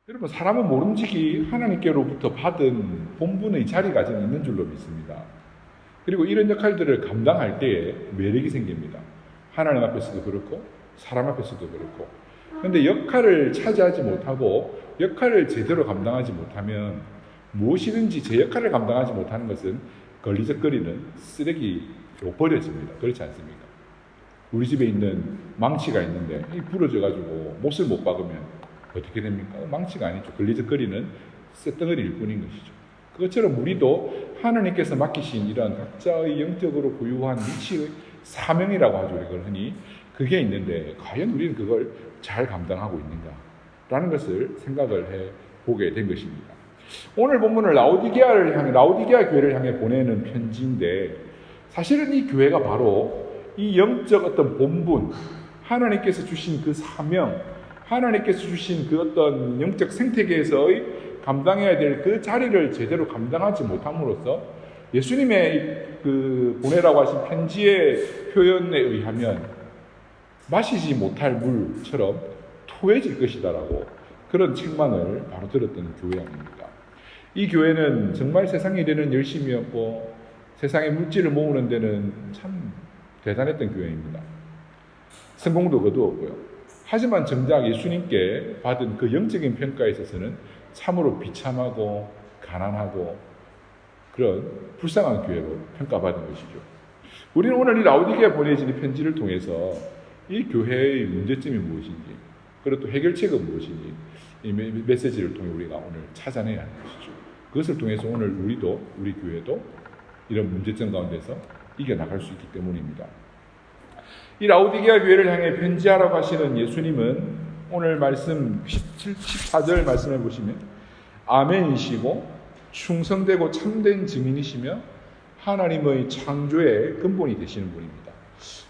여러분, 사람은 모름지기 하나님께로부터 받은 본분의 자리가 지금 있는 줄로 믿습니다. 그리고 이런 역할들을 감당할 때에 매력이 생깁니다. 하나님 앞에서도 그렇고 사람 앞에서도 그렇고. 그런데 역할을 차지하지 못하고 역할을 제대로 감당하지 못하면 무엇이든지 제 역할을 감당하지 못하는 것은 걸리적거리는 쓰레기로 버려집니다. 그렇지 않습니까? 우리 집에 있는 망치가 있는데 부러져가지고 못을 못 박으면 어떻게 됩니까? 망치가 아니죠. 걸리적거리는 쇳덩어리일 뿐인 것이죠. 그것처럼 우리도 하나님께서 맡기신 이런 각자의 영적으로 부유한 위치의 사명이라고 하죠. 이걸 흔히 그게 있는데 과연 우리는 그걸 잘 감당하고 있는가? 라는 것을 생각을 해보게 된 것입니다. 오늘 본문을 라오디게아 교회를 향해 보내는 편지인데 사실은 이 교회가 바로 이 영적 어떤 본분, 하나님께서 주신 그 사명, 하나님께서 주신 그 어떤 영적 생태계에서의 감당해야 될 그 자리를 제대로 감당하지 못함으로써 예수님의 그 보내라고 하신 편지의 표현에 의하면 마시지 못할 물처럼 토해질 것이다라고 그런 책망을 바로 들었던 교회입니다. 이 교회는 정말 세상에 일에는 열심이었고 세상의 물질을 모으는 데는 참 대단했던 교회입니다. 성공도 거두었고요. 하지만 정작 예수님께 받은 그 영적인 평가에 있어서는 참으로 비참하고 가난하고 그런 불쌍한 교회로 평가받은 것이죠. 우리는 오늘 이 라오디게아에 보내진 이 편지를 통해서 이 교회의 문제점이 무엇인지 그리고 또 해결책은 무엇인지 이 메시지를 통해 우리가 오늘 찾아내야 하는 것이죠. 그것을 통해서 오늘 우리 교회도 이런 문제점 가운데서 이겨나갈 수 있기 때문입니다. 이 라오디게아 교회를 향해 편지하라고 하시는 예수님은 오늘 말씀 14절 말씀해 보시면 아멘이시고 충성되고 참된 증인이시며 하나님의 창조의 근본이 되시는 분입니다.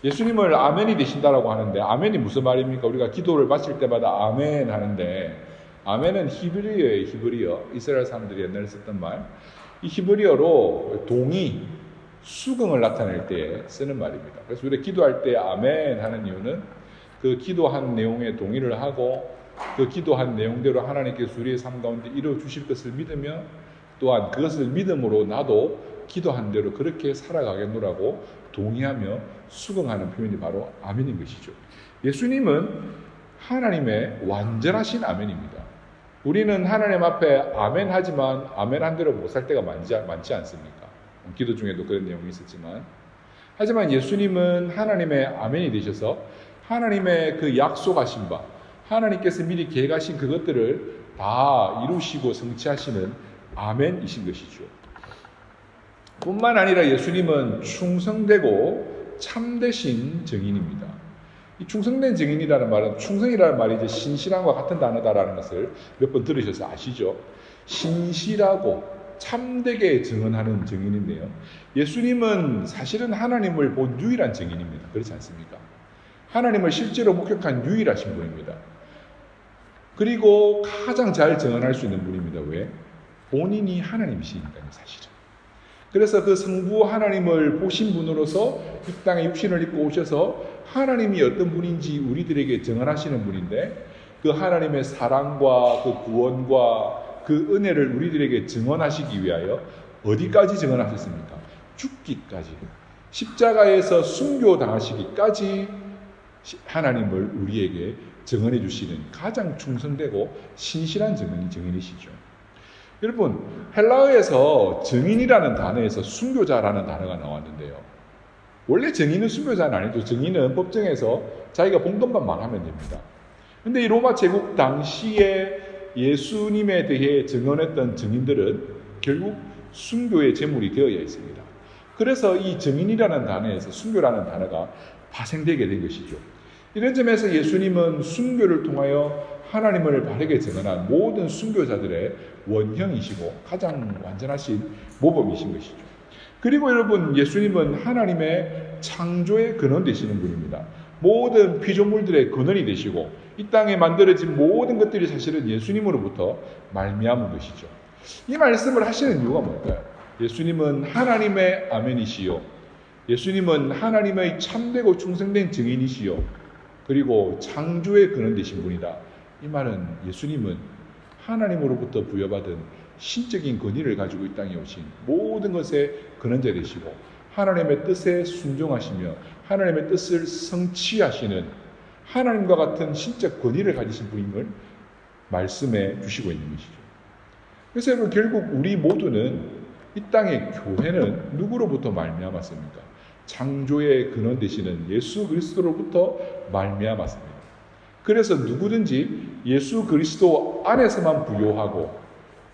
예수님을 아멘이 되신다라고 하는데 아멘이 무슨 말입니까? 우리가 기도를 마칠 때마다 아멘 하는데 아멘은 히브리어예요. 히브리어. 이스라엘 사람들이 옛날에 썼던 말. 이 히브리어로 동의, 수긍을 나타낼 때 쓰는 말입니다. 그래서 우리가 기도할 때 아멘 하는 이유는 그 기도한 내용에 동의를 하고 그 기도한 내용대로 하나님께서 우리의 삶 가운데 이루어 주실 것을 믿으며 또한 그것을 믿음으로 나도 기도한 대로 그렇게 살아가겠노라고 동의하며 수긍하는 표현이 바로 아멘인 것이죠. 예수님은 하나님의 완전하신 아멘입니다. 우리는 하나님 앞에 아멘 하지만 아멘 한 대로 못 살 때가 많지 않습니까? 기도 중에도 그런 내용이 있었지만 하지만 예수님은 하나님의 아멘이 되셔서 하나님의 그 약속하신 바 하나님께서 미리 계획하신 그것들을 다 이루시고 성취하시는 아멘이신 것이죠. 뿐만 아니라 예수님은 충성되고 참되신 증인입니다. 이 충성된 증인이라는 말은 충성이라는 말이 이제 신실함과 같은 단어다라는 것을 몇 번 들으셔서 아시죠? 신실하고 참되게 증언하는 증인인데요. 예수님은 사실은 하나님을 본 유일한 증인입니다. 그렇지 않습니까? 하나님을 실제로 목격한 유일하신 분입니다. 그리고 가장 잘 증언할 수 있는 분입니다. 왜? 본인이 하나님이시니까요, 사실은. 그래서 그 성부 하나님을 보신 분으로서 이 땅에 육신을 입고 오셔서 하나님이 어떤 분인지 우리들에게 증언하시는 분인데 그 하나님의 사랑과 그 구원과 그 은혜를 우리들에게 증언하시기 위하여 어디까지 증언하셨습니까? 죽기까지, 십자가에서 순교당하시기까지 하나님을 우리에게 증언해 주시는 가장 충성되고 신실한 증인이시죠. 여러분, 헬라어에서 증인이라는 단어에서 순교자라는 단어가 나왔는데요. 원래 증인은 순교자는 아니죠. 증인은 법정에서 자기가 본 것만 말하면 됩니다. 그런데 이 로마 제국 당시에 예수님에 대해 증언했던 증인들은 결국 순교의 제물이 되어야 했습니다. 그래서 이 증인이라는 단어에서 순교라는 단어가 파생되게 된 것이죠. 이런 점에서 예수님은 순교를 통하여 하나님을 바르게 증언한 모든 순교자들의 원형이시고 가장 완전하신 모범이신 것이죠. 그리고 여러분, 예수님은 하나님의 창조의 근원 되시는 분입니다. 모든 피조물들의 근원이 되시고 이 땅에 만들어진 모든 것들이 사실은 예수님으로부터 말미암은 것이죠. 이 말씀을 하시는 이유가 뭘까요? 예수님은 하나님의 아멘이시요, 예수님은 하나님의 참되고 충성된 증인이시요, 그리고 창조의 근원 되신 분이다. 이 말은 예수님은 하나님으로부터 부여받은 신적인 권위를 가지고 이 땅에 오신 모든 것의 근원자 되시고 하나님의 뜻에 순종하시며 하나님의 뜻을 성취하시는 하나님과 같은 신적 권위를 가지신 분임을 말씀해 주시고 있는 것이죠. 그래서 여러분 결국 우리 모두는 이 땅의 교회는 누구로부터 말미암았습니까? 창조의 근원 되시는 예수 그리스도로부터 말미암았습니다. 그래서 누구든지 예수 그리스도 안에서만 부요하고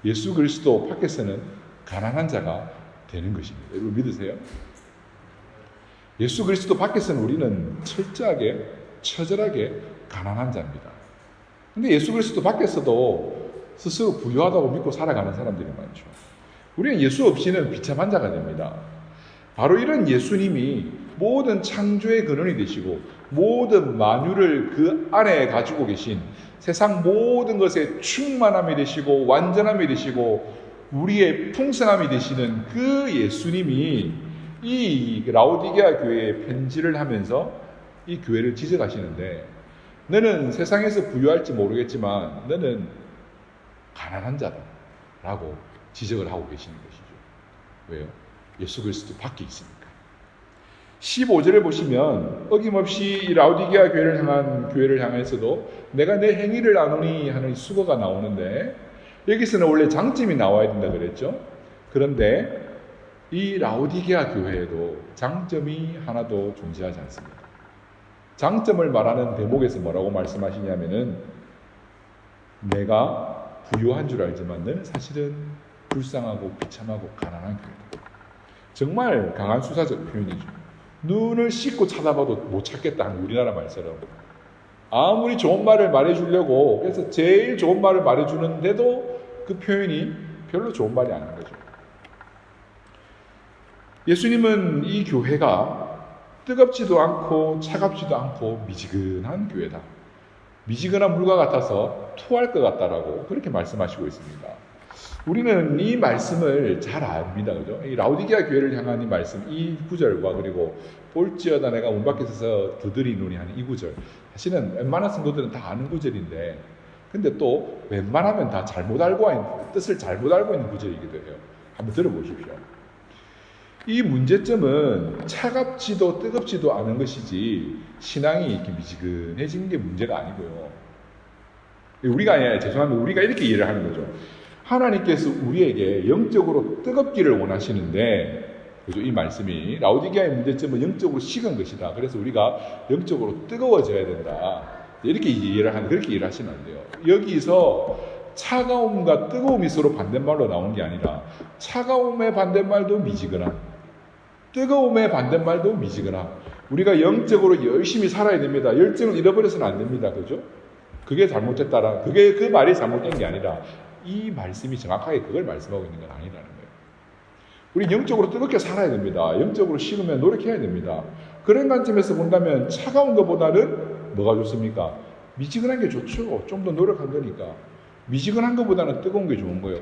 예수 그리스도 밖에서는 가난한 자가 되는 것입니다. 여러분 믿으세요? 예수 그리스도 밖에서는 우리는 철저하게 처절하게 가난한 자입니다. 근데 예수 그리스도 밖에서도 스스로 부유하다고 믿고 살아가는 사람들이 많죠. 우리는 예수 없이는 비참한 자가 됩니다. 바로 이런 예수님이 모든 창조의 근원이 되시고 모든 만유를 그 안에 가지고 계신 세상 모든 것의 충만함이 되시고 완전함이 되시고 우리의 풍성함이 되시는 그 예수님이 이 라오디게아 교회에 편지를 하면서 이 교회를 지적하시는데 너는 세상에서 부유할지 모르겠지만 너는 가난한 자다 라고 지적을 하고 계시는 것이죠. 왜요? 예수 그리스도 밖에 있으니까. 15절을 보시면 어김없이 이 라오디게아 교회를 향해서도 내가 내 행위를 아노니 하는 수거가 나오는데 여기서는 원래 장점이 나와야 된다 그랬죠. 그런데 이 라오디게아 교회에도 장점이 하나도 존재하지 않습니다. 장점을 말하는 대목에서 뭐라고 말씀하시냐면은 내가 부유한 줄 알지만 너는 사실은 불쌍하고 비참하고 가난한 교회다. 정말 강한 수사적 표현이죠. 눈을 씻고 찾아봐도 못 찾겠다 하는 우리나라 말처럼 아무리 좋은 말을 말해주려고 그래서 제일 좋은 말을 말해주는데도 그 표현이 별로 좋은 말이 아닌 거죠. 예수님은 이 교회가 뜨겁지도 않고 차갑지도 않고 미지근한 교회다. 미지근한 물과 같아서 토할 것 같다라고 그렇게 말씀하시고 있습니다. 우리는 이 말씀을 잘 압니다. 그죠? 이 라오디게아 교회를 향한 이 말씀, 이 구절과 그리고 볼지어다 내가 문 밖에 서서 두드리노니 하는 이 구절. 사실은 웬만한 성도들은 다 아는 구절인데 근데 또 웬만하면 다 뜻을 잘못 알고 있는 구절이기도 해요. 한번 들어보십시오. 이 문제점은 차갑지도 뜨겁지도 않은 것이지 신앙이 이렇게 미지근해지는 게 문제가 아니고요. 우리가 이렇게 이해를 하는 거죠. 하나님께서 우리에게 영적으로 뜨겁기를 원하시는데 그죠? 이 말씀이 라오디게아의 문제점은 영적으로 식은 것이다. 그래서 우리가 영적으로 뜨거워져야 된다. 그렇게 이해를 하시면 안 돼요. 여기서 차가움과 뜨거움이 서로 반대말로 나오는 게 아니라 차가움의 반대말도 미지근함, 뜨거움의 반대말도 미지근함. 우리가 영적으로 열심히 살아야 됩니다. 열정을 잃어버려서는 안 됩니다. 그죠? 그게 잘못됐다라. 그 말이 잘못된 게 아니라 이 말씀이 정확하게 그걸 말씀하고 있는 건 아니라는 거예요. 우리 영적으로 뜨겁게 살아야 됩니다. 영적으로 식으면 노력해야 됩니다. 그런 관점에서 본다면 차가운 것보다는 뭐가 좋습니까? 미지근한 게 좋죠. 좀 더 노력한 거니까. 미지근한 것보다는 뜨거운 게 좋은 거예요.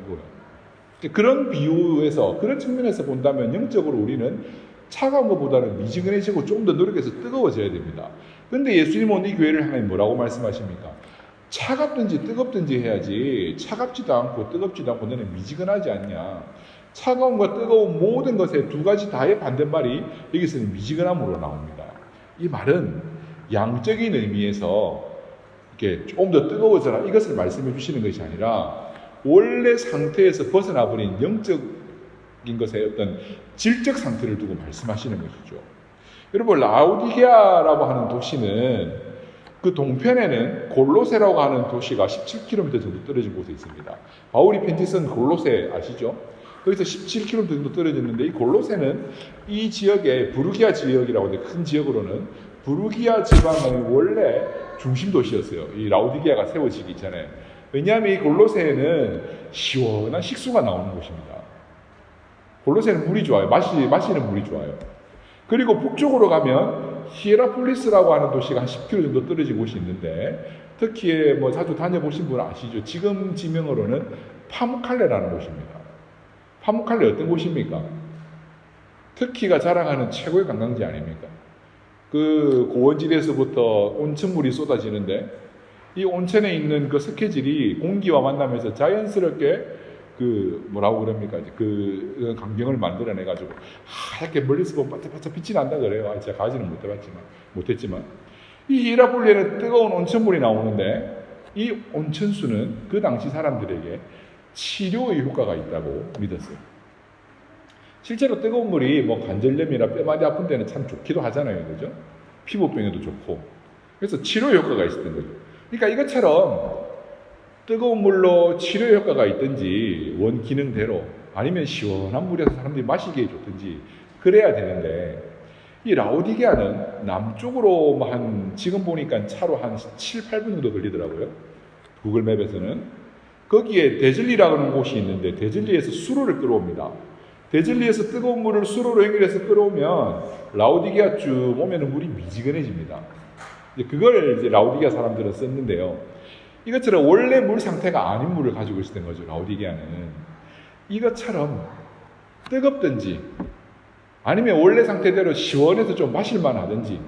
그런 비유에서 그런 측면에서 본다면 영적으로 우리는 차가운 것보다는 미지근해지고 좀 더 노력해서 뜨거워져야 됩니다. 그런데 예수님은 이 교회를 향해 뭐라고 말씀하십니까? 차갑든지 뜨겁든지 해야지 차갑지도 않고 뜨겁지도 않고 너는 미지근하지 않냐. 차가움과 뜨거운 모든 것의 두 가지 다의 반대말이 여기서는 미지근함으로 나옵니다. 이 말은 양적인 의미에서 이렇게 좀 더 뜨거워져라 이것을 말씀해 주시는 것이 아니라 원래 상태에서 벗어나 버린 영적인 것의 어떤 질적 상태를 두고 말씀하시는 것이죠. 여러분 라오디게아라고 하는 도시는 그 동편에는 골로세라고 하는 도시가 17km 정도 떨어진 곳에 있습니다. 바울이 편지 쓴 골로세 아시죠? 거기서 17km 정도 떨어졌는데 이 골로세는 이 지역의 부르기아 지역이라고 하는데 큰 지역으로는 부르기아 지방의 원래 중심 도시였어요. 이 라오디게아가 세워지기 전에. 왜냐하면 이 골로새에는 시원한 식수가 나오는 곳입니다. 골로새는 물이 좋아요. 마시는 물이 좋아요. 그리고 북쪽으로 가면 히에라폴리스라고 하는 도시가 한 10km 정도 떨어진 곳이 있는데 터키에 뭐 자주 다녀보신 분 아시죠? 지금 지명으로는 파무칼레라는 곳입니다. 파무칼레 어떤 곳입니까? 터키가 자랑하는 최고의 관광지 아닙니까? 그 고원지대에서부터 온천물이 쏟아지는데 이 온천에 있는 그 스케줄이 공기와 만나면서 자연스럽게 그 뭐라고 그럽니까? 그 광경을 만들어내가지고 하얗게 멀리서 보면 반짝반짝 빛이 난다 그래요. 제가 가지는 못했지만 이 히라볼리에는 뜨거운 온천물이 나오는데 이 온천수는 그 당시 사람들에게 치료의 효과가 있다고 믿었어요. 실제로 뜨거운 물이 뭐 관절염이나 뼈마디 아픈 데는 참 좋기도 하잖아요, 그죠? 피부병에도 좋고. 그래서 치료 효과가 있었던 거죠. 그러니까 이것처럼 뜨거운 물로 치료 효과가 있든지 원 기능대로 아니면 시원한 물에서 사람들이 마시기에 좋든지 그래야 되는데 이 라오디게아는 남쪽으로 지금 보니까 차로 한 7, 8분 정도 걸리더라고요. 구글 맵에서는. 거기에 데즐리라는 곳이 있는데 데즐리에서 수로를 끌어옵니다. 데즐리에서 뜨거운 물을 수로로 연결해서 끌어오면 라오디게아 쭉 오면 물이 미지근해집니다. 그걸 이제 라오디게아 사람들은 썼는데요. 이것처럼 원래 물 상태가 아닌 물을 가지고 있었던 거죠, 라오디게아는. 이것처럼 뜨겁든지 아니면 원래 상태대로 시원해서 좀 마실만 하든지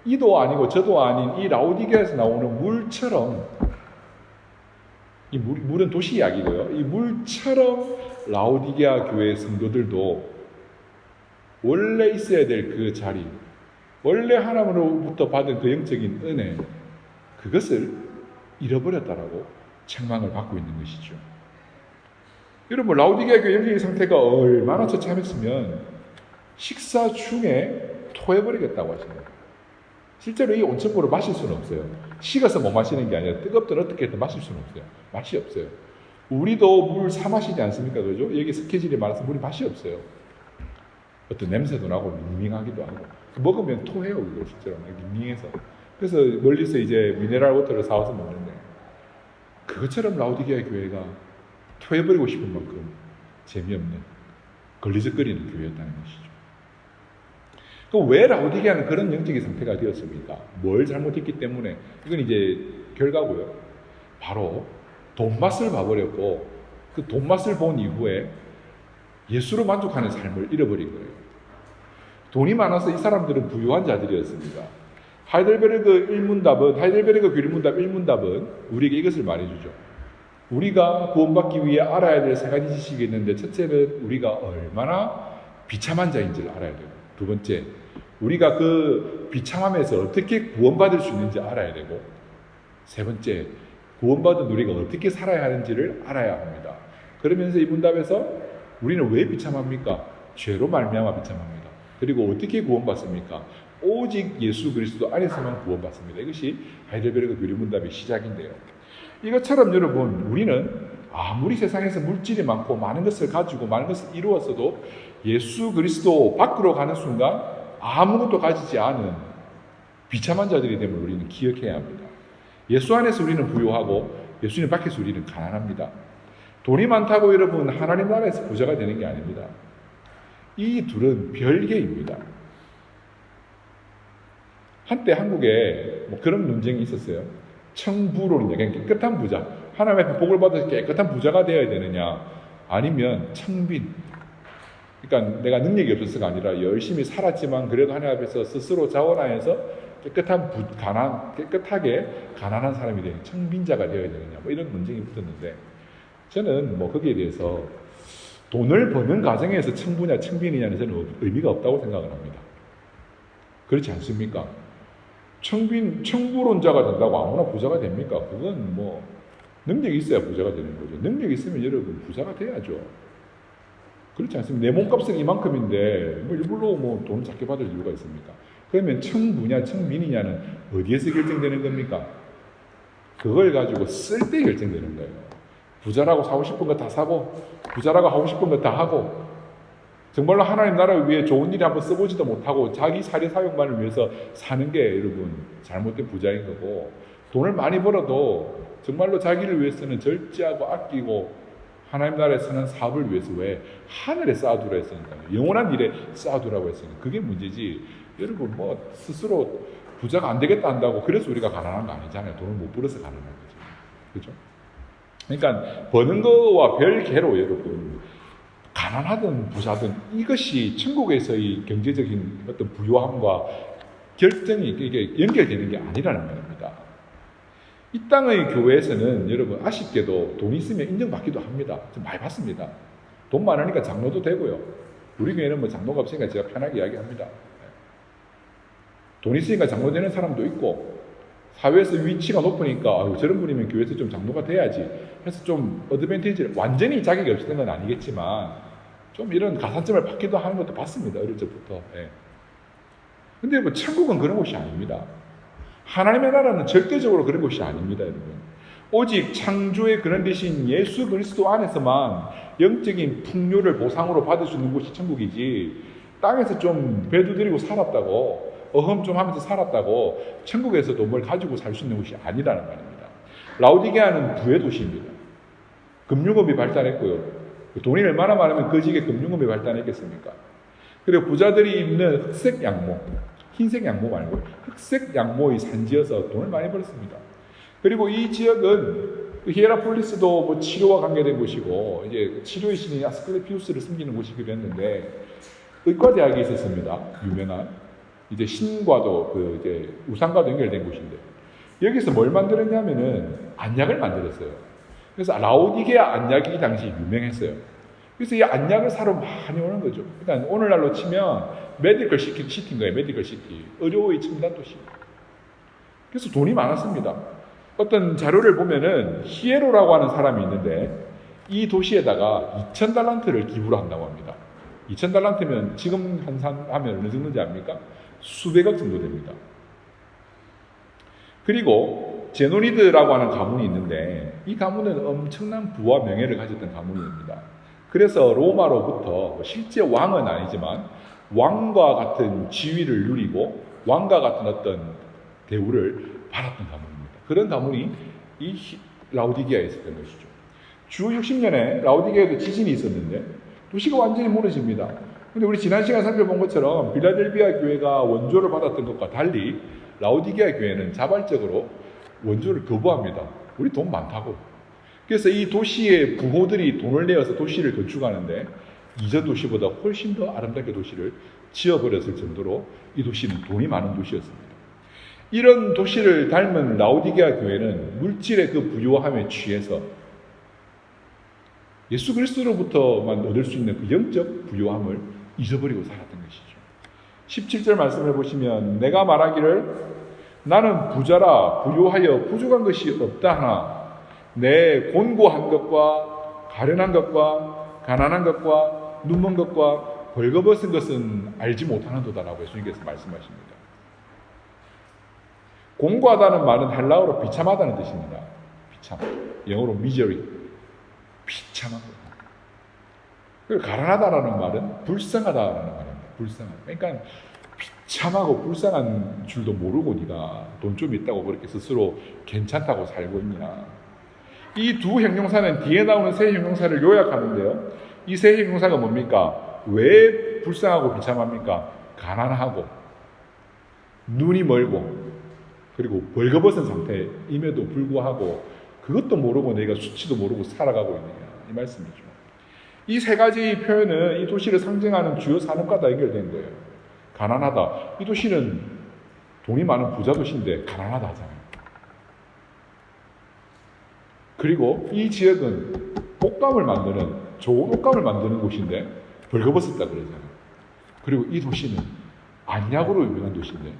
이도 아니고 저도 아닌 이 라오디게아에서 나오는 물처럼 이 물은 도시 이야기고요. 이 물처럼 라오디게아 교회 성도들도 원래 있어야 될 그 자리, 원래 하나님으로부터 받은 그 영적인 은혜, 그것을 잃어버렸다라고 책망을 받고 있는 것이죠. 여러분, 라오디게아 교회 영적인 상태가 얼마나 처참했으면 식사 중에 토해버리겠다고 하십니다. 실제로 이 온천물을 마실 수는 없어요. 식어서 못 마시는 게 아니라 뜨겁든 어떻게든 마실 수는 없어요. 맛이 없어요. 우리도 물 사 마시지 않습니까? 그죠? 여기 스케줄이 많아서 물이 맛이 없어요. 어떤 냄새도 나고 밍밍하기도 하고 먹으면 토해요. 이거 실제로 밍밍해서. 그래서 멀리서 이제 미네랄 워터를 사와서 먹는데 그것처럼 라오디게아 교회가 토해버리고 싶은 만큼 재미없는 걸리적거리는 교회였다는 것이죠. 그럼 왜 라오디게아는 그런 영적인 상태가 되었습니까? 뭘 잘못했기 때문에? 이건 이제 결과고요. 바로 돈맛을 봐버렸고 그 돈맛을 본 이후에 예수로 만족하는 삶을 잃어버린 거예요. 돈이 많아서 이 사람들은 부유한 자들이었습니다. 하이델베르그 교회 일문답 1문답은 우리에게 이것을 말해주죠. 우리가 구원받기 위해 알아야 될 세 가지 지식이 있는데 첫째는 우리가 얼마나 비참한 자인지를 알아야 되고 두 번째, 우리가 그 비참함에서 어떻게 구원받을 수 있는지 알아야 되고 세 번째, 구원받은 우리가 어떻게 살아야 하는지를 알아야 합니다. 그러면서 이 문답에서 우리는 왜 비참합니까? 죄로 말미암아 비참합니다. 그리고 어떻게 구원받습니까? 오직 예수 그리스도 안에서만 구원받습니다. 이것이 하이델베르그 교리 문답의 시작인데요. 이것처럼 여러분, 우리는 아무리 세상에서 물질이 많고 많은 것을 가지고 많은 것을 이루었어도 예수 그리스도 밖으로 가는 순간 아무것도 가지지 않은 비참한 자들이 됨을 우리는 기억해야 합니다. 예수 안에서 우리는 부유하고 예수님 밖에서 우리는 가난합니다. 돈이 많다고 여러분 하나님 나라에서 부자가 되는 게 아닙니다. 이 둘은 별개입니다. 한때 한국에 뭐 그런 논쟁이 있었어요. 청부론이냐, 깨끗한 부자. 하나님의 앞에 복을 받아서 깨끗한 부자가 되어야 되느냐, 아니면 청빈. 그러니까 내가 능력이 없어서가 아니라 열심히 살았지만 그래도 하나님 앞에서 스스로 자원하여서 깨끗하게 가난한 사람이 되는 청빈자가 되어야 되느냐, 뭐 이런 논쟁이 붙었는데 저는 뭐 거기에 대해서 돈을 버는 과정에서 청부냐 청빈이냐는 저는 의미가 없다고 생각을 합니다. 그렇지 않습니까? 청부론자가 된다고 아무나 부자가 됩니까? 그건 뭐 능력이 있어야 부자가 되는 거죠. 능력이 있으면 여러분 부자가 돼야죠. 그렇지 않습니까? 내 몸값은 이만큼인데 뭐 일부러 뭐 돈을 작게 받을 이유가 있습니까? 그러면 청부냐 청민이냐는 어디에서 결정되는 겁니까? 그걸 가지고 쓸 때 결정되는 거예요. 부자라고 사고 싶은 거 다 사고 부자라고 하고 싶은 거 다 하고 정말로 하나님 나라를 위해 좋은 일에 한번 써보지도 못하고 자기 사리 사욕만을 위해서 사는 게 여러분 잘못된 부자인 거고, 돈을 많이 벌어도 정말로 자기를 위해서는 절제하고 아끼고 하나님 나라에 서는 사업을 위해서 왜 하늘에 쌓아두라 했으니까요. 영원한 일에 쌓아두라고 했으니까 그게 문제지. 여러분 뭐 스스로 부자가 안 되겠다 한다고 그래서 우리가 가난한 거 아니잖아요. 돈을 못 벌어서 가난한 거죠. 그렇죠? 그러니까 버는 거와 별개로 여러분 가난하든 부자든 이것이 천국에서의 경제적인 어떤 부유함과 결정이 이게 연결되는 게 아니라는 말입니다. 이 땅의 교회에서는 여러분 아쉽게도 돈 있으면 인정받기도 합니다. 좀 많이 받습니다. 돈 많으니까 장로도 되고요. 우리 교회는 뭐 장로가 없으니까 제가 편하게 이야기합니다. 돈 있으니까 장로 되는 사람도 있고, 사회에서 위치가 높으니까 저런 분이면 교회에서 좀 장로가 돼야지 해서 좀 어드밴티지를, 완전히 자격이 없었던 건 아니겠지만 좀 이런 가산점을 받기도 하는 것도 봤습니다. 어릴 적부터. 예. 근데 뭐 천국은 그런 곳이 아닙니다. 하나님의 나라는 절대적으로 그런 곳이 아닙니다, 여러분. 오직 창조의 그런 대신 예수 그리스도 안에서만 영적인 풍요를 보상으로 받을 수 있는 곳이 천국이지, 땅에서 좀 배두드리고 살았다고, 어흠 좀 하면서 살았다고 천국에서도 뭘 가지고 살 수 있는 곳이 아니라는 말입니다. 라오디게아는 부의 도시입니다. 금융업이 발달했고요. 돈이 얼마나 많으면 그 지역에 금융업이 발달했겠습니까? 그리고 부자들이 입는 흑색 양모, 흰색 양모 말고 흑색 양모의 산지여서 돈을 많이 벌었습니다. 그리고 이 지역은 히에라폴리스도 뭐 치료와 관계된 곳이고, 이제 치료의 신인 아스클레피우스를 숨기는 곳이기도 했는데, 의과대학이 있었습니다. 유명한. 이제 신과도 이제 우상과도 연결된 곳인데, 여기서 뭘 만들었냐면은 안약을 만들었어요. 그래서 라오디게아 안약이 당시 유명했어요. 그래서 이 안약을 사러 많이 오는 거죠. 그러니까 오늘날로 치면 메디컬 시티인 거예요. 메디컬 시티. 의료의 첨단 도시. 그래서 돈이 많았습니다. 어떤 자료를 보면은 히에로라고 하는 사람이 있는데, 이 도시에다가 2,000달란트를 기부를 한다고 합니다. 2,000달란트면 지금 환산하면 어느 정도인지 압니까? 수백억 정도 됩니다. 그리고 제노니드라고 하는 가문이 있는데, 이 가문은 엄청난 부와 명예를 가졌던 가문입니다. 그래서 로마로부터 실제 왕은 아니지만 왕과 같은 지위를 누리고 왕과 같은 어떤 대우를 받았던 가문입니다. 그런 가문이 이 라오디게아에 있었던 것이죠. 주 60년에 라오디게아에도 지진이 있었는데 도시가 완전히 무너집니다. 근데 우리 지난 시간 살펴본 것처럼 빌라델비아 교회가 원조를 받았던 것과 달리 라오디게아 교회는 자발적으로 원조를 거부합니다. 우리 돈 많다고. 그래서 이 도시의 부호들이 돈을 내어서 도시를 건축하는데, 이전 도시보다 훨씬 더 아름답게 도시를 지어버렸을 정도로 이 도시는 돈이 많은 도시였습니다. 이런 도시를 닮은 라오디게아 교회는 물질의 그 부요함에 취해서 예수 그리스도로부터만 얻을 수 있는 그 영적 부요함을 잊어버리고 살았던 것이죠. 17절 말씀을 보시면, 내가 말하기를 나는 부자라 부요하여 부족한 것이 없다 하나 내 곤고한 것과 가련한 것과 가난한 것과 눈먼 것과 벌거벗은 것은 알지 못하는도다라고 예수님께서 말씀하십니다. 곤고하다는 말은 헬라어로 비참하다는 뜻입니다. 비참. 영어로 misery. 비참한 것. 그리고 가난하다라는 말은 불쌍하다라는 말입니다. 불쌍하다. 그러니까 비참하고 불쌍한 줄도 모르고 네가 돈 좀 있다고 그렇게 스스로 괜찮다고 살고 있냐. 이 두 형용사는 뒤에 나오는 세 형용사를 요약하는데요. 이 세 형용사가 뭡니까? 왜 불쌍하고 비참합니까? 가난하고 눈이 멀고 그리고 벌거벗은 상태임에도 불구하고 그것도 모르고 내가 수치도 모르고 살아가고 있느냐, 이 말씀이죠. 이 세 가지 표현은 이 도시를 상징하는 주요 산업과 다 연결된 거예요. 가난하다. 이 도시는 돈이 많은 부자 도시인데 가난하다 하잖아요. 그리고 이 지역은 옷감을 만드는, 좋은 옷감을 만드는 곳인데 벌거벗었다 그러잖아요. 그리고 이 도시는 안약으로 유명한 도시인데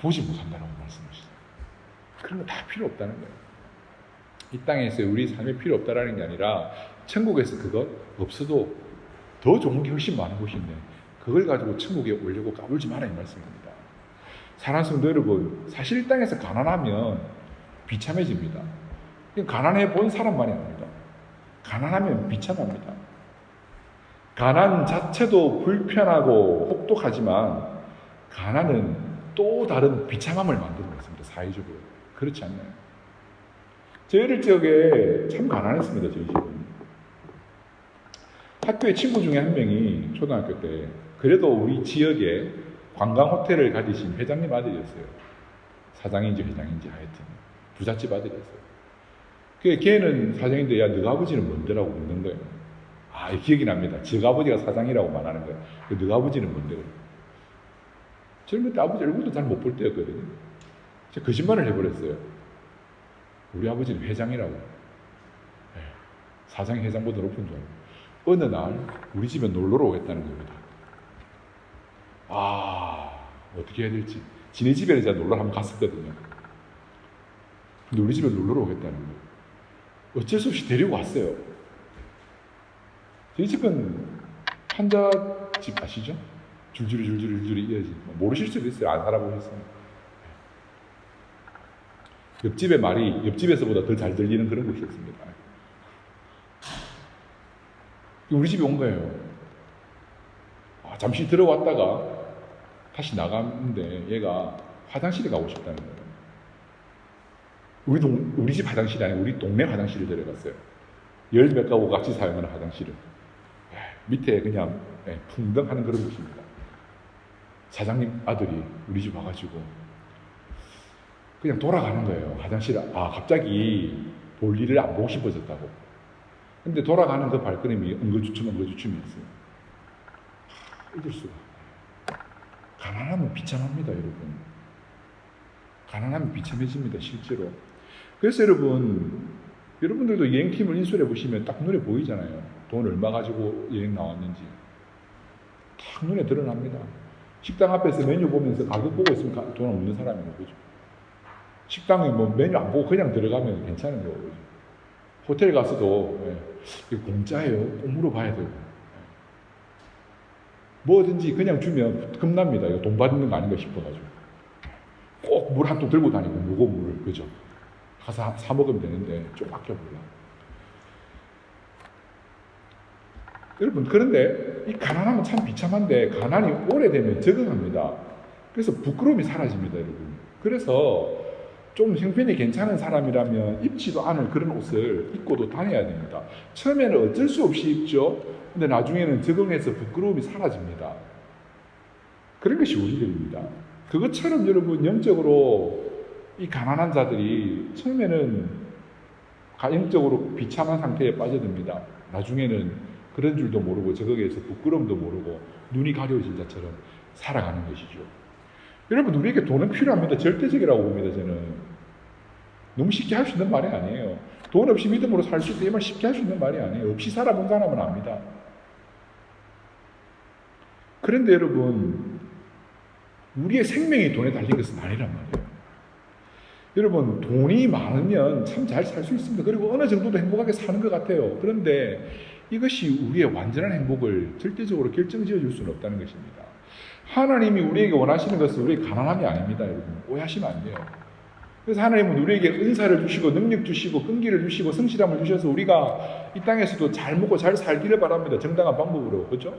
보지 못한다라고 말씀하시죠. 그런 거 다 필요 없다는 거예요. 이 땅에서 우리 삶에 필요 없다라는 게 아니라 천국에서 그것 없어도 더 좋은 게 훨씬 많은 곳인데 그걸 가지고 천국에 오려고 까불지 마라, 이 말씀입니다. 사랑하는 성도 여러분, 사실 이 땅에서 가난하면 비참해집니다. 가난해 본 사람만이 압니다. 가난하면 비참합니다. 가난 자체도 불편하고 혹독하지만 가난은 또 다른 비참함을 만드는 것입니다. 사회적으로. 그렇지 않나요? 저희 어릴 적에 참 가난했습니다. 저희 집은. 학교에 친구 중에 한 명이 초등학교 때 그래도 우리 지역에 관광 호텔을 가지신 회장님 아들이었어요. 사장인지 회장인지 하여튼 부잣집 아들이었어요. 걔는 사장인데 야 너가 아버지는 뭔데라고 묻는 거예요. 아, 기억이 납니다. 저 아버지가 사장이라고 말하는 거예요. 너 아버지는 뭔데? 저는 그때 아버지 얼굴도 잘 못 볼 때였거든요. 제가 거짓말을 해버렸어요. 우리 아버지는 회장이라고. 예, 사장 회장보다 높은 줄 알고. 어느 날 우리 집에 놀러 오겠다는 겁니다. 어떻게 해야 될지. 지네 집에는 제가 놀러 한번 갔었거든요. 근데 우리 집에 놀러 오겠다는 거예요. 어쩔 수 없이 데리고 왔어요. 저희 집은 한자집 아시죠? 줄줄이 이어지. 모르실 수도 있어요. 안 살아보셨으면. 옆집의 말이 옆집에서보다 더 잘 들리는 그런 곳이었습니다. 우리 집에 온 거예요. 잠시 들어왔다가 다시 나갔는데 얘가 화장실에 가고 싶다는 거예요. 우리 집 화장실이 아니고 우리 동네 화장실을 데려갔어요. 열 몇 가구 같이 사용하는 화장실을. 밑에 그냥 풍덩하는 그런 곳입니다. 사장님 아들이 우리 집 와가지고 그냥 돌아가는 거예요. 화장실에. 갑자기 볼일을 안 보고 싶어졌다고. 근데 돌아가는 그 발걸음이 엉거주춤이었어요. 잊을 수가. 가난하면 비참합니다, 여러분. 가난하면 비참해집니다, 실제로. 그래서 여러분들도 여행팀을 인수해 보시면 딱 눈에 보이잖아요. 돈 얼마 가지고 여행 나왔는지. 딱 눈에 드러납니다. 식당 앞에서 메뉴 보면서 가격 보고 있으면 돈 없는 사람이고, 그죠? 식당에 메뉴 안 보고 그냥 들어가면 괜찮은 거고, 그죠? 호텔 가서도, 이거 공짜예요? 꼭 물어봐야 되고. 뭐든지 그냥 주면 겁납니다. 이거 돈 받는 거 아닌가 싶어가지고. 꼭 물 한 통 들고 다니고, 무거운 물을, 그죠? 가서 사 먹으면 되는데, 좀 아껴보려. 여러분, 그런데 이 가난하면 참 비참한데, 가난이 오래되면 적응합니다. 그래서 부끄러움이 사라집니다, 여러분. 그래서 좀 형편이 괜찮은 사람이라면 입지도 않을 그런 옷을 입고도 다녀야 됩니다. 처음에는 어쩔 수 없이 입죠. 근데 나중에는 적응해서 부끄러움이 사라집니다. 그런 것이 우리들입니다. 그것처럼 여러분, 영적으로 이 가난한 자들이 처음에는 영적으로 비참한 상태에 빠져듭니다. 나중에는 그런 줄도 모르고 적응해서 부끄러움도 모르고 눈이 가려워진 자처럼 살아가는 것이죠. 여러분, 우리에게 돈은 필요합니다. 절대적이라고 봅니다, 저는. 너무 쉽게 할 수 있는 말이 아니에요. 돈 없이 믿음으로 살 수 있다, 이 말 쉽게 할 수 있는 말이 아니에요. 없이 살아본 사람은 압니다. 그런데 여러분, 우리의 생명이 돈에 달린 것은 아니란 말이에요. 여러분, 돈이 많으면 참 잘 살 수 있습니다. 그리고 어느 정도도 행복하게 사는 것 같아요. 그런데 이것이 우리의 완전한 행복을 절대적으로 결정지어 줄 수는 없다는 것입니다. 하나님이 우리에게 원하시는 것은 우리의 가난함이 아닙니다, 여러분. 오해하시면 안 돼요. 그래서 하나님은 우리에게 은사를 주시고 능력 주시고 끈기를 주시고 성실함을 주셔서 우리가 이 땅에서도 잘 먹고 잘 살기를 바랍니다. 정당한 방법으로. 그렇죠?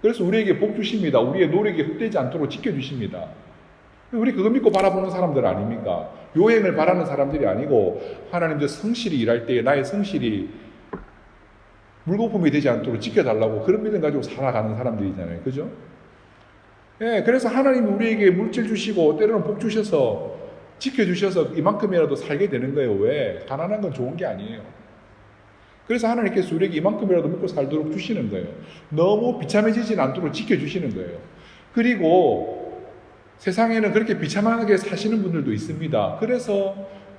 그래서 우리에게 복 주십니다. 우리의 노력이 헛되지 않도록 지켜주십니다. 우리 그거 믿고 바라보는 사람들 아닙니까? 요행을 바라는 사람들이 아니고 하나님도 성실히 일할 때에 나의 성실이 물거품이 되지 않도록 지켜달라고 그런 믿음 가지고 살아가는 사람들이잖아요. 그죠? 그래서 하나님이 우리에게 물질 주시고 때로는 복 주셔서 지켜주셔서 이만큼이라도 살게 되는 거예요. 왜? 가난한 건 좋은 게 아니에요. 그래서 하나님께서 우리에게 이만큼이라도 먹고 살도록 주시는 거예요. 너무 비참해지진 않도록 지켜주시는 거예요. 그리고 세상에는 그렇게 비참하게 사시는 분들도 있습니다. 그래서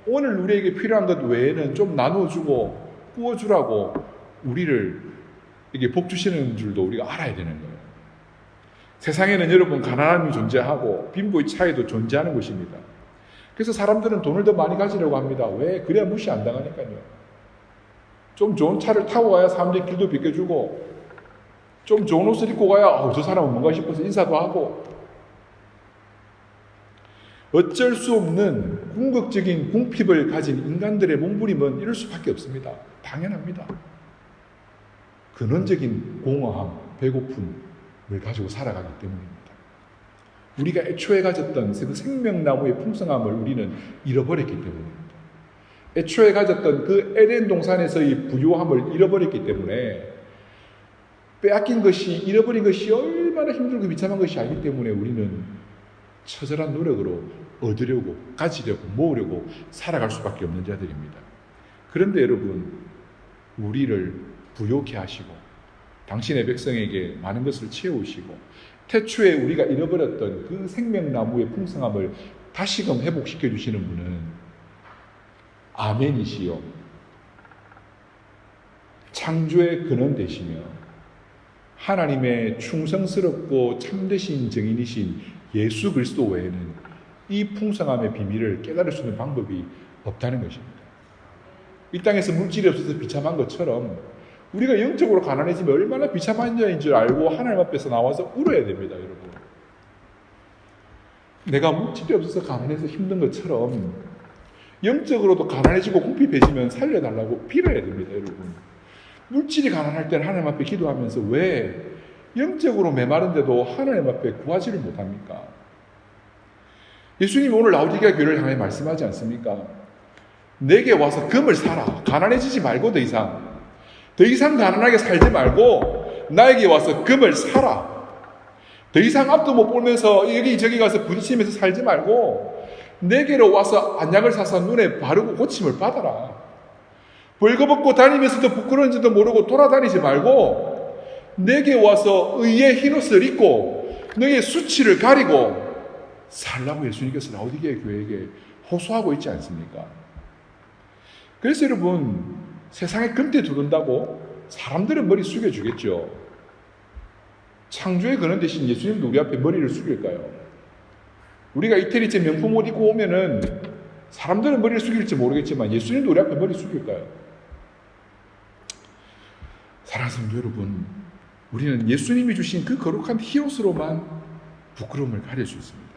오늘 우리에게 필요한 것 외에는 좀 나눠주고 구워주라고 우리를 이게 복 주시는 줄도 우리가 알아야 되는 거예요. 세상에는 여러분 가난함이 존재하고 빈부의 차이도 존재하는 것입니다. 그래서 사람들은 돈을 더 많이 가지려고 합니다. 왜? 그래야 무시 안 당하니까요. 좀 좋은 차를 타고 가야 사람들이 길도 비켜주고 좀 좋은 옷을 입고 가야 저 사람은 뭔가 싶어서 인사도 하고 어쩔 수 없는 궁극적인 궁핍을 가진 인간들의 몸부림은 이럴 수밖에 없습니다. 당연합니다. 근원적인 공허함, 배고픔을 가지고 살아가기 때문입니다. 우리가 애초에 가졌던 그 생명나무의 풍성함을 우리는 잃어버렸기 때문입니다. 애초에 가졌던 그 에덴 동산에서의 부요함을 잃어버렸기 때문에 빼앗긴 것이, 잃어버린 것이 얼마나 힘들고 비참한 것이 알기 때문에 우리는 처절한 노력으로 얻으려고, 가지려고, 모으려고 살아갈 수밖에 없는 자들입니다. 그런데 여러분, 우리를 부요케 하시고 당신의 백성에게 많은 것을 채우시고 태초에 우리가 잃어버렸던 그 생명나무의 풍성함을 다시금 회복시켜 주시는 분은 아멘이시요 창조의 근원 되시며 하나님의 충성스럽고 참되신 증인이신 예수 그리스도 외에는 이 풍성함의 비밀을 깨달을 수 있는 방법이 없다는 것입니다. 이 땅에서 물질이 없어서 비참한 것처럼 우리가 영적으로 가난해지면 얼마나 비참한 자인 줄 알고 하나님 앞에서 나와서 울어야 됩니다, 여러분. 내가 물질이 없어서 가난해서 힘든 것처럼 영적으로도 가난해지고 궁핍해지면 살려달라고 빌어야 됩니다, 여러분. 물질이 가난할 때는 하나님 앞에 기도하면서 왜 영적으로 메마른데도 하나님 앞에 구하지를 못합니까? 예수님이 오늘 라오디게아 교회를 향해 말씀하지 않습니까? 내게 와서 금을 사라. 가난해지지 말고 더 이상 가난하게 살지 말고 나에게 와서 금을 사라. 더 이상 앞도 못 보면서 여기저기 가서 부딪히면서 살지 말고 내게로 와서 안약을 사서 눈에 바르고 고침을 받아라. 벌거벗고 다니면서도 부끄러운지도 모르고 돌아다니지 말고 내게 와서 의의 흰옷을 입고 너의 수치를 가리고 살라고 예수님께서 라오디게아 교회에게 호소하고 있지 않습니까? 그래서 여러분, 세상에 금태 두른다고 사람들은 머리 숙여주겠죠. 창조의 근원 대신 예수님도 우리 앞에 머리를 숙일까요? 우리가 이태리째 명품 옷 입고 오면은 사람들은 머리를 숙일지 모르겠지만 예수님도 우리 앞에 머리 숙일까요? 사랑하는 성도 여러분, 우리는 예수님이 주신 그 거룩한 흰옷으로만 부끄러움을 가릴 수 있습니다.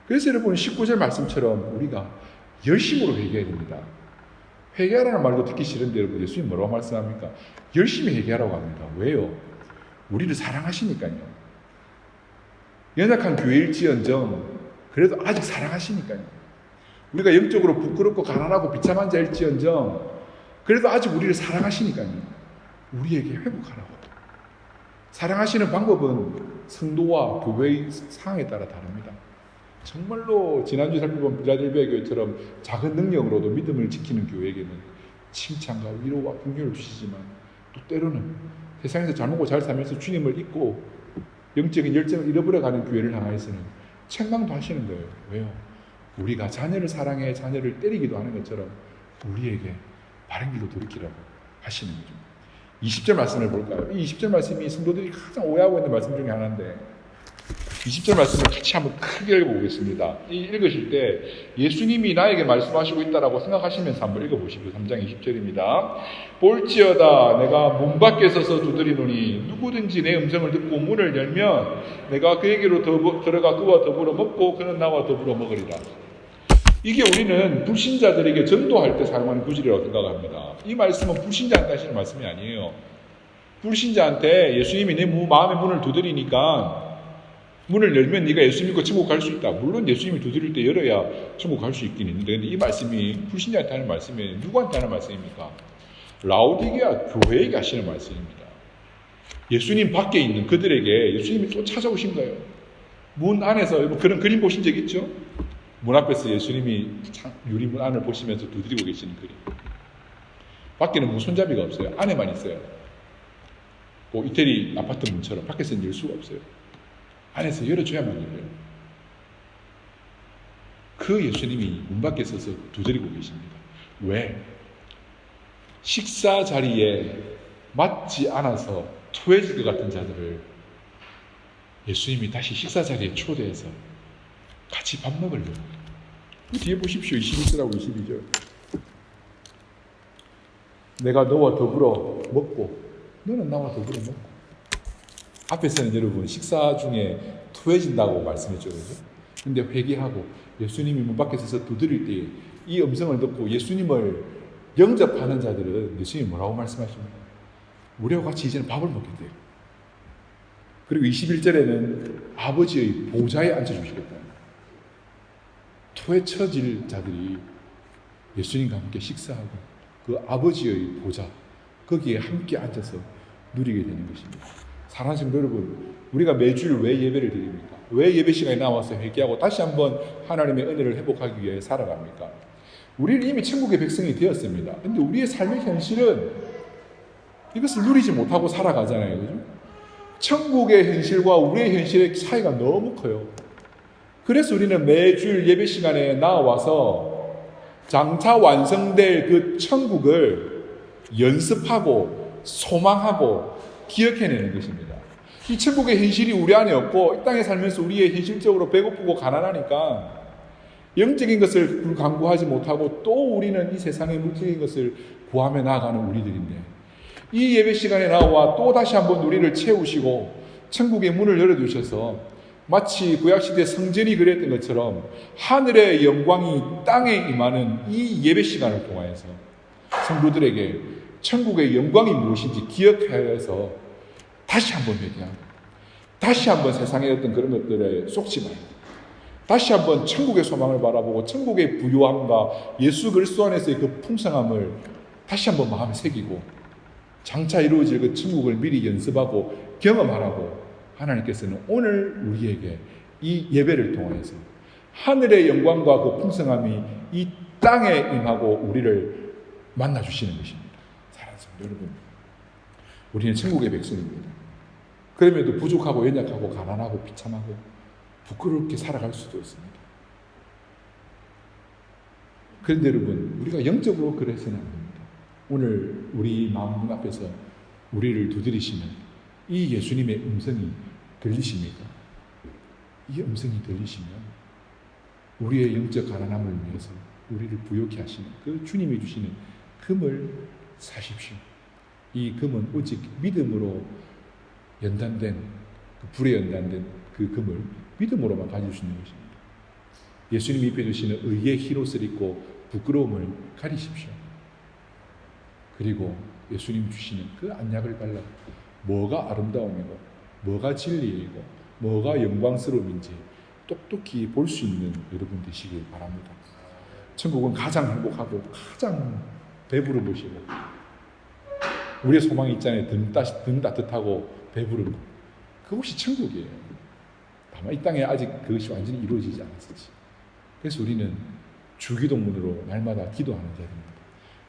그래서 여러분 19절 말씀처럼 우리가 열심으로 회개해야 됩니다. 회개하라는 말도 듣기 싫은데 여러분 예수님 뭐라고 말씀합니까? 열심히 회개하라고 합니다. 왜요? 우리를 사랑하시니까요. 연약한 교회일지언정 그래도 아직 사랑하시니까요. 우리가 영적으로 부끄럽고 가난하고 비참한 자일지언정 그래도 아직 우리를 사랑하시니까요. 우리에게 회복하라고. 사랑하시는 방법은 성도와 교회의 상황에 따라 다릅니다. 정말로 지난주 살펴본 빌라델비아 교회처럼 작은 능력으로도 믿음을 지키는 교회에게는 칭찬과 위로와 긍휼을 주시지만 또 때로는 세상에서 잘 먹고 잘 살면서 주님을 잊고 영적인 열정을 잃어버려가는 교회를 향해서는 책망도 하시는 거예요. 왜요? 우리가 자녀를 사랑해 자녀를 때리기도 하는 것처럼 우리에게 바른 길로 돌이키라고 하시는 거죠. 20절 말씀을 볼까요? 이 20절 말씀이 성도들이 가장 오해하고 있는 말씀 중에 하나인데 20절 말씀을 같이 한번 크게 읽어보겠습니다. 읽으실 때 예수님이 나에게 말씀하시고 있다라고 생각하시면서 한번 읽어보시죠. 3장 20절입니다. 볼지어다 내가 문 밖에 서서 두드리노니 누구든지 내 음성을 듣고 문을 열면 내가 그에게로 들어가 그와 더불어 먹고 그는 나와 더불어 먹으리라. 이게 우리는 불신자들에게 전도할 때 사용하는 구절이라고 생각합니다. 이 말씀은 불신자한테 하시는 말씀이 아니에요. 불신자한테 예수님이 내 마음의 문을 두드리니까 문을 열면 네가 예수 믿고 천국 갈 수 있다. 물론 예수님이 두드릴 때 열어야 천국 갈 수 있긴 있는데 근데 이 말씀이 불신자한테 하는 말씀이 누구한테 하는 말씀입니까? 라오디게아 교회에게 하시는 말씀입니다. 예수님 밖에 있는 그들에게 예수님이 또 찾아오신 거예요. 문 안에서 그런 그림 보신 적 있죠? 문 앞에서 예수님이 유리문 안을 보시면서 두드리고 계시는 그림. 밖에는 문 손잡이가 없어요. 안에만 있어요. 이태리 아파트 문처럼 밖에서는 열 수가 없어요. 안에서 열어줘야만 열려요. 그 예수님이 문 밖에 서서 두드리고 계십니다. 왜? 식사 자리에 맞지 않아서 토해질 것 같은 자들을 예수님이 다시 식사 자리에 초대해서 같이 밥 먹으려고. 뒤에 보십시오. 21절하고 22절. 내가 너와 더불어 먹고 너는 나와 더불어 먹고. 앞에서는 여러분 식사 중에 토해진다고 말씀했죠. 그런데 회개하고 예수님이 문 밖에 서서 두드릴 때 이 음성을 듣고 예수님을 영접하는 자들은 예수님이 뭐라고 말씀하십니까? 우리와 같이 이제는 밥을 먹겠대요. 그리고 21절에는 아버지의 보좌에 앉아주시겠다. 토에 처질 자들이 예수님과 함께 식사하고 그 아버지의 보좌 거기에 함께 앉아서 누리게 되는 것입니다. 사랑하는 성도 여러분, 우리가 매주일 왜 예배를 드립니까? 왜 예배 시간에 나와서 회개하고 다시 한번 하나님의 은혜를 회복하기 위해 살아갑니까? 우리는 이미 천국의 백성이 되었습니다. 그런데 우리의 삶의 현실은 이것을 누리지 못하고 살아가잖아요. 그죠? 천국의 현실과 우리의 현실의 차이가 너무 커요. 그래서 우리는 매주일 예배 시간에 나와서 장차 완성될 그 천국을 연습하고 소망하고 기억해내는 것입니다. 이 천국의 현실이 우리 안에 없고 이 땅에 살면서 우리의 현실적으로 배고프고 가난하니까 영적인 것을 강구하지 못하고 또 우리는 이 세상의 물질적인 것을 구하며 나아가는 우리들인데, 이 예배 시간에 나와 또 다시 한번 우리를 채우시고 천국의 문을 열어주셔서 마치 구약시대 성전이 그랬던 것처럼 하늘의 영광이 땅에 임하는 이 예배 시간을 통하여서 성도들에게 천국의 영광이 무엇인지 기억하여서 다시 한번 회개하고, 다시 한번 세상의 어떤 그런 것들에 속지 말고, 다시 한번 천국의 소망을 바라보고 천국의 부요함과 예수 그리스도 안에서의 그 풍성함을 다시 한번 마음에 새기고 장차 이루어질 그 천국을 미리 연습하고 경험하라고 하나님께서는 오늘 우리에게 이 예배를 통해서 하늘의 영광과 그 풍성함이 이 땅에 임하고 우리를 만나주시는 것입니다. 사랑하는 성도 여러분, 우리는 천국의 백성입니다. 그럼에도 부족하고 연약하고 가난하고 비참하고 부끄럽게 살아갈 수도 있습니다. 그런데 여러분, 우리가 영적으로 그래서는 안 됩니다. 오늘 우리 마음 앞에서 우리를 두드리시는 이 예수님의 음성이 들리십니까? 이 음성이 들리시면 우리의 영적 가난함을 위해서 우리를 부요케 하시는 그 주님이 주시는 금을 사십시오. 이 금은 오직 믿음으로 연단된, 그 불에 연단된 그 금을 믿음으로만 가질 수 있는 것입니다. 예수님이 입혀주시는 의의 흰옷을 입고 부끄러움을 가리십시오. 그리고 예수님 주시는 그 안약을 발라 뭐가 아름다움이고 뭐가 진리이고 뭐가 영광스러움인지 똑똑히 볼 수 있는 여러분 되시길 바랍니다. 천국은 가장 행복하고 가장 배부른 곳이고 우리의 소망이 있잖아요. 등 따뜻하고 배부른 곳. 그것이 천국이에요. 다만 이 땅에 아직 그것이 완전히 이루어지지 않았었지. 그래서 우리는 주기도문으로 날마다 기도하는 자들입니다.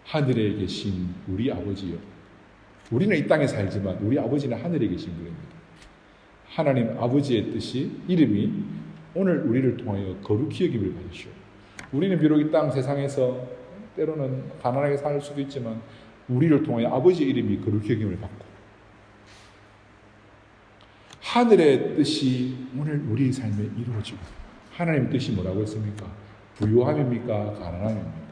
하늘에 계신 우리 아버지요. 우리는 이 땅에 살지만 우리 아버지는 하늘에 계신 분입니다. 하나님 아버지의 뜻이, 이름이 오늘 우리를 통하여 거룩히 여김을 받으시오. 우리는 비록 이 땅 세상에서 때로는 가난하게 살 수도 있지만 우리를 통하여 아버지의 이름이 거룩히 여김을 받고 하늘의 뜻이 오늘 우리 삶에 이루어지고, 하나님의 뜻이 뭐라고 했습니까? 부요함입니까? 가난함입니까?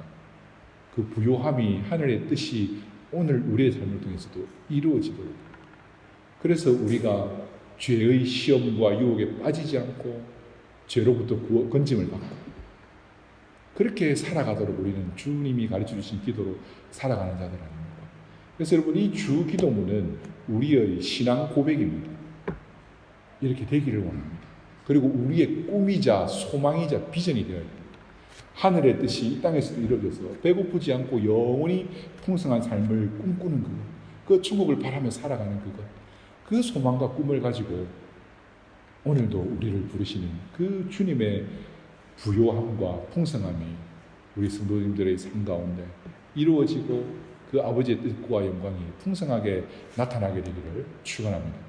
그 부요함이, 하늘의 뜻이 오늘 우리의 삶을 통해서도 이루어지도록, 그래서 우리가 죄의 시험과 유혹에 빠지지 않고 죄로부터 건짐을 받고 그렇게 살아가도록 우리는 주님이 가르쳐 주신 기도로 살아가는 자들 아닙니까? 그래서 여러분, 이 주 기도문은 우리의 신앙 고백입니다. 이렇게 되기를 원합니다. 그리고 우리의 꿈이자 소망이자 비전이 되어야 됩니다. 하늘의 뜻이 이 땅에서도 이루어져서 배고프지 않고 영원히 풍성한 삶을 꿈꾸는 것, 그 천국을 바라며 살아가는 그것, 그 소망과 꿈을 가지고 오늘도 우리를 부르시는 그 주님의 부요함과 풍성함이 우리 성도님들의 삶 가운데 이루어지고 그 아버지의 뜻과 영광이 풍성하게 나타나게 되기를 축원합니다.